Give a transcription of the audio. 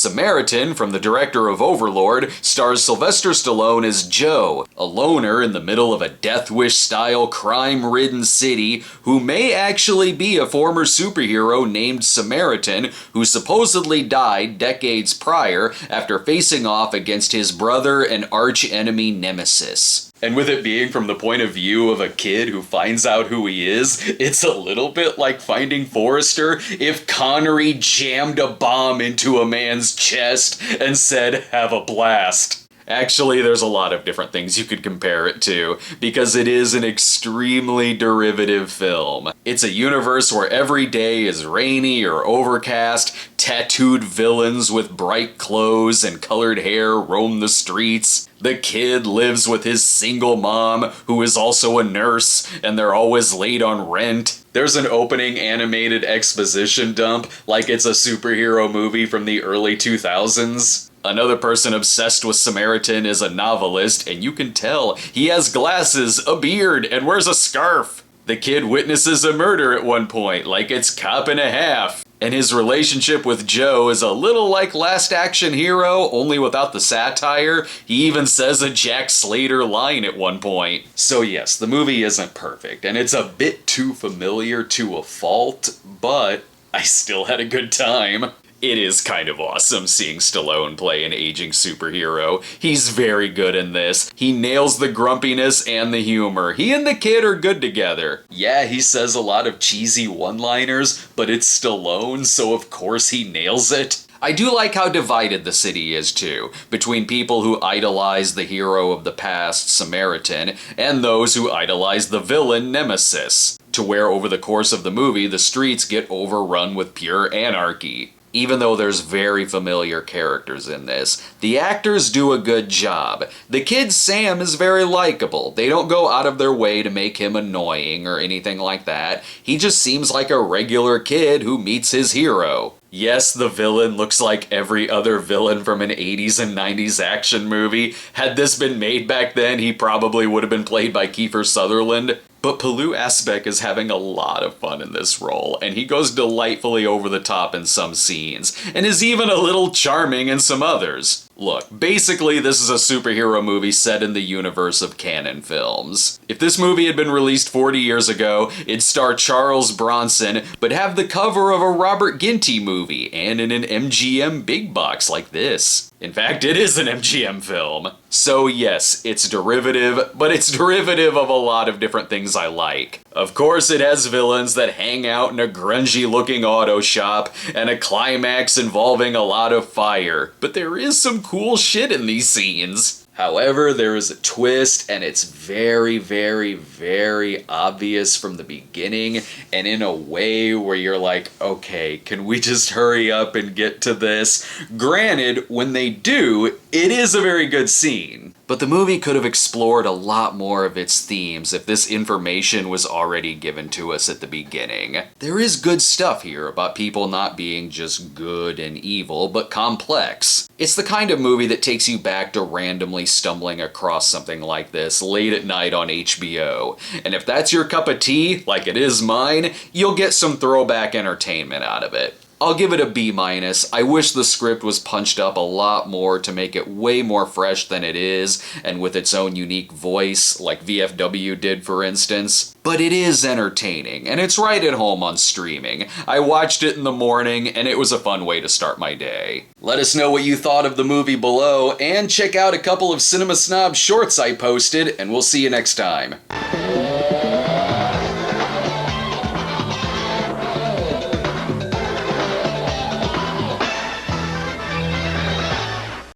Samaritan, from the director of Overlord, stars Sylvester Stallone as Joe, a loner in the middle of a Death Wish-style crime-ridden city who may actually be a former superhero named Samaritan who supposedly died decades prior after facing off against his brother and arch-enemy Nemesis. And with it being from the point of view of a kid who finds out who he is, it's a little bit like Finding Forrester if Connery jammed a bomb into a man's chest and said, "Have a blast." Actually, there's a lot of different things you could compare it to, because it is an extremely derivative film. It's a universe where every day is rainy or overcast, tattooed villains with bright clothes and colored hair roam the streets. The kid lives with his single mom, who is also a nurse, and they're always late on rent. There's an opening animated exposition dump like it's a superhero movie from the early 2000s. Another person obsessed with Samaritan is a novelist, and you can tell he has glasses, a beard, and wears a scarf. The kid witnesses a murder at one point, like it's Cop and a Half. And his relationship with Joe is a little like Last Action Hero, only without the satire. He even says a Jack Slater line at one point. So yes, the movie isn't perfect, and it's a bit too familiar to a fault, but I still had a good time. It is kind of awesome seeing Stallone play an aging superhero. He's very good in this. He nails the grumpiness and the humor. He and the kid are good together. Yeah, he says a lot of cheesy one-liners, but it's Stallone, so of course he nails it. I do like how divided the city is too, between people who idolize the hero of the past, Samaritan, and those who idolize the villain, Nemesis, to where over the course of the movie the streets get overrun with pure anarchy. Even though there's very familiar characters in this, the actors do a good job. The kid Sam is very likable. They don't go out of their way to make him annoying or anything like that. He just seems like a regular kid who meets his hero. Yes, the villain looks like every other villain from an 80s and 90s action movie. Had this been made back then, he probably would have been played by Kiefer Sutherland. But Pilou Asbæk is having a lot of fun in this role, and he goes delightfully over the top in some scenes, and is even a little charming in some others. Look, basically this is a superhero movie set in the universe of canon films. If this movie had been released 40 years ago, it'd star Charles Bronson, but have the cover of a Robert Ginty movie, and in an MGM big box like this. In fact, it is an MGM film. So yes, it's derivative, but it's derivative of a lot of different things I like. Of course, it has villains that hang out in a grungy-looking auto shop, and a climax involving a lot of fire. But there is some cool shit in these scenes. However, there is a twist, and it's very, very, very obvious from the beginning, and in a way where you're like, okay, can we just hurry up and get to this? Granted, when they do, it is a very good scene. But the movie could have explored a lot more of its themes if this information was already given to us at the beginning. There is good stuff here about people not being just good and evil, but complex. It's the kind of movie that takes you back to randomly stumbling across something like this late at night on HBO. And if that's your cup of tea, like it is mine, you'll get some throwback entertainment out of it. I'll give it a B-. I wish the script was punched up a lot more to make it way more fresh than it is, and with its own unique voice, like VFW did for instance. But it is entertaining, and it's right at home on streaming. I watched it in the morning, and it was a fun way to start my day. Let us know what you thought of the movie below, and check out a couple of Cinema Snob shorts I posted, and we'll see you next time.